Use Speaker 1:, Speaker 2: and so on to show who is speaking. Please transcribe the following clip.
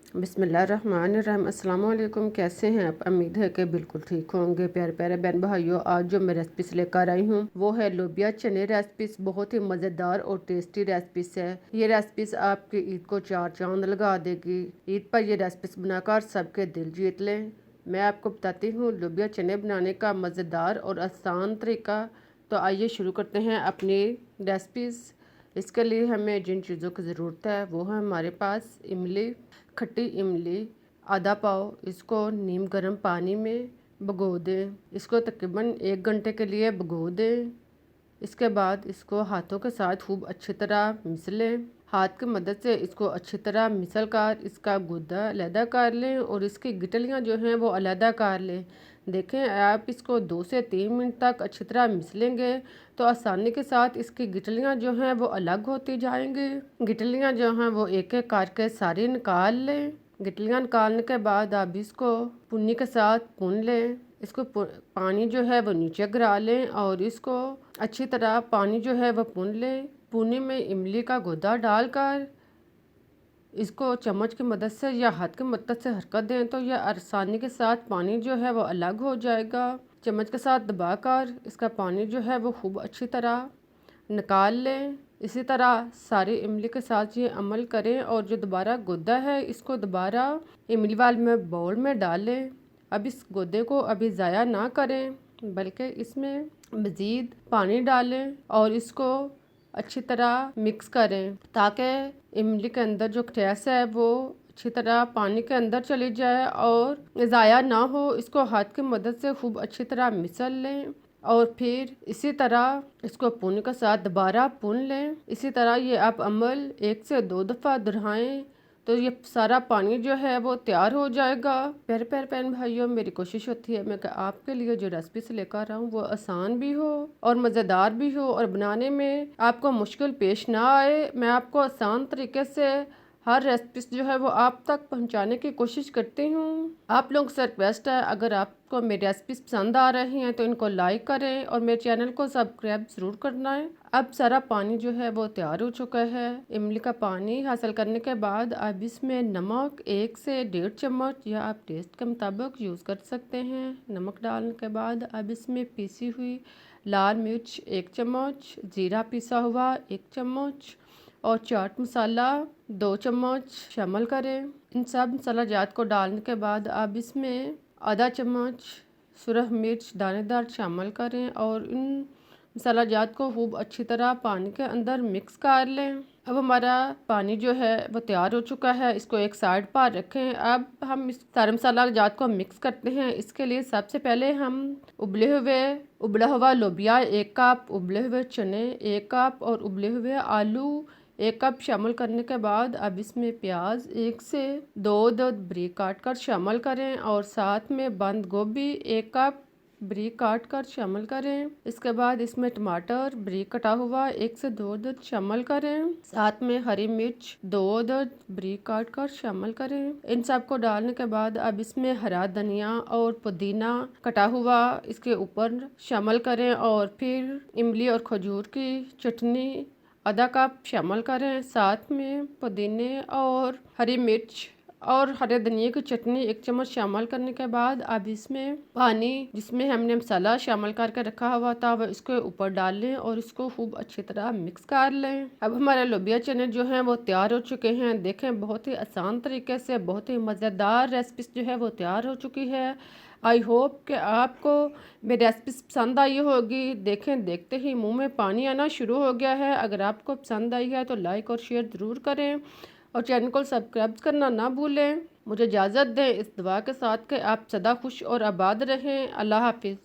Speaker 1: बिस्मिल्लाहिर्रहमानिर्रहीम। अस्सलाम वालेकुम। कैसे हैं आप? उम्मीद है कि बिल्कुल ठीक होंगे। प्यारे प्यारे बहन भाइयों, आज जो मैं रेसिपीस लेकर आई हूँ वो है लोबिया चने रेसिपीस। बहुत ही मज़ेदार और टेस्टी रेसिपीस है। ये रेसिपीस आपकी ईद को चार चांद लगा देगी। ईद पर ये रेसिपीस बनाकर सबके दिल जीत लें। मैं आपको बताती हूँ लोबिया चने बनाने का मज़ेदार और आसान तरीका। तो आइए शुरू करते हैं अपनी रेसिपीस। इसके लिए हमें जिन चीज़ों की ज़रूरत है वो है हमारे पास इमली, खट्टी इमली आधा पाव। इसको नीम गर्म पानी में भिगो दें। इसको तकरीबन 1 घंटे के लिए भिगो दें। इसके बाद इसको हाथों के साथ खूब अच्छी तरह मिसलें। हाथ की मदद से इसको अच्छी तरह मिसल कर इसका गुदा अलहदा कर लें और इसकी गिटलियाँ जो हैं वो अलहदा कर लें। देखें, आप इसको 2 से 3 मिनट तक अच्छी तरह मिसलेंगे तो आसानी के साथ इसकी गिटलियाँ जो हैं वो अलग होती जाएंगी। गिटलियाँ जो हैं वो एक एक करके सारी निकाल लें। गिटलियाँ निकालने के बाद आप इसको पुन्नी के साथ भून लें। इसको पानी जो है वो नीचे गिरा लें और इसको अच्छी तरह पानी जो है वो भून लें। पुन्नी में इमली का गुदा डालकर इसको चम्मच की मदद से या हाथ की मदद से हरकत दें तो यह आसानी के साथ पानी जो है वो अलग हो जाएगा। चम्मच के साथ दबाकर इसका पानी जो है वो खूब अच्छी तरह निकाल लें। इसी तरह सारी इमली के साथ ये अमल करें और जो दोबारा गुदा है इसको दोबारा इमली वाले में बाउल में डालें। अब इस गुदे को अभी ज़ाया ना करें बल्कि इसमें मज़ीद पानी डालें और इसको अच्छी तरह मिक्स करें ताकि इमली के अंदर जो खटास है वो अच्छी तरह पानी के अंदर चली जाए और ज़ाया ना हो। इसको हाथ की मदद से खूब अच्छी तरह मिसल लें और फिर इसी तरह इसको पुन के साथ दोबारा पुन लें। इसी तरह ये आप अमल 1 से 2 दफ़ा दोहराएं तो ये सारा पानी जो है वो तैयार हो जाएगा। प्यारे प्यारे बहन भाइयों, मेरी कोशिश होती है मैं कि आपके लिए जो रेसिपी लेकर आऊँ वो आसान भी हो और मज़ेदार भी हो और बनाने में आपको मुश्किल पेश ना आए। मैं आपको आसान तरीके से हर रेसिपीज जो है वो आप तक पहुंचाने की कोशिश करती हूँ। आप लोगों से रिक्वेस्ट है, अगर आपको मेरी रेसिपीज पसंद आ रही हैं तो इनको लाइक करें और मेरे चैनल को सब्सक्राइब ज़रूर करना है। अब सारा पानी जो है वो तैयार हो चुका है। इमली का पानी हासिल करने के बाद अब इसमें नमक 1 से 1.5 चम्मच या आप टेस्ट के मुताबिक यूज़ कर सकते हैं। नमक डालने के बाद अब इसमें पीसी हुई लाल मिर्च 1 चम्मच, ज़ीरा पिसा हुआ 1 चम्मच और चाट मसाला 2 चम्मच शामिल करें। इन सब मसाला जात को डालने के बाद अब इसमें आधा चम्मच सुरख मिर्च दानेदार शामिल करें और इन मसाला जात को खूब अच्छी तरह पानी के अंदर मिक्स कर लें। अब हमारा पानी जो है वो तैयार हो चुका है, इसको एक साइड पर रखें। अब हम इस सारे मसाला जात को मिक्स करते हैं। इसके लिए सबसे पहले हम उबला हुआ लोबिया 1 कप, उबले हुए चने 1 कप और उबले हुए आलू 1 कप शामिल करने के बाद अब इसमें प्याज 1 से 2 बारीक काट कर शामिल करें और साथ में बंद गोभी 1 कप बारीक काट कर शामिल करें। इसके बाद इसमें टमाटर बारीक कटा हुआ 1 से 2 शामिल करें। साथ में हरी मिर्च 2 बारीक काट कर शामिल करें। इन सब को डालने के बाद अब इसमें हरा धनिया और पुदीना कटा हुआ इसके ऊपर शामिल करें और फिर इमली और खजूर की चटनी आधा कप शामिल करें। साथ में पुदीने और हरी मिर्च और हरे धनिया की चटनी 1 चम्मच शामिल करने के बाद अब इसमें पानी जिसमें हमने मसाला शामिल करके रखा हुआ था वह इसके ऊपर डाल लें और इसको खूब अच्छी तरह मिक्स कर लें। अब हमारे लोबिया चने जो हैं वो तैयार हो चुके हैं। देखें, बहुत ही आसान तरीके से बहुत ही मज़ेदार रेसिपी जो है वो तैयार हो चुकी है। आई होप कि आपको मेरी रेसिपी पसंद आई होगी। देखें, देखते ही मुंह में पानी आना शुरू हो गया है। अगर आपको पसंद आई है तो लाइक और शेयर ज़रूर करें और चैनल को सब्सक्राइब करना ना भूलें। मुझे इजाज़त दें इस दुआ के साथ कि आप सदा खुश और आबाद रहें। अल्लाह हाफिज़।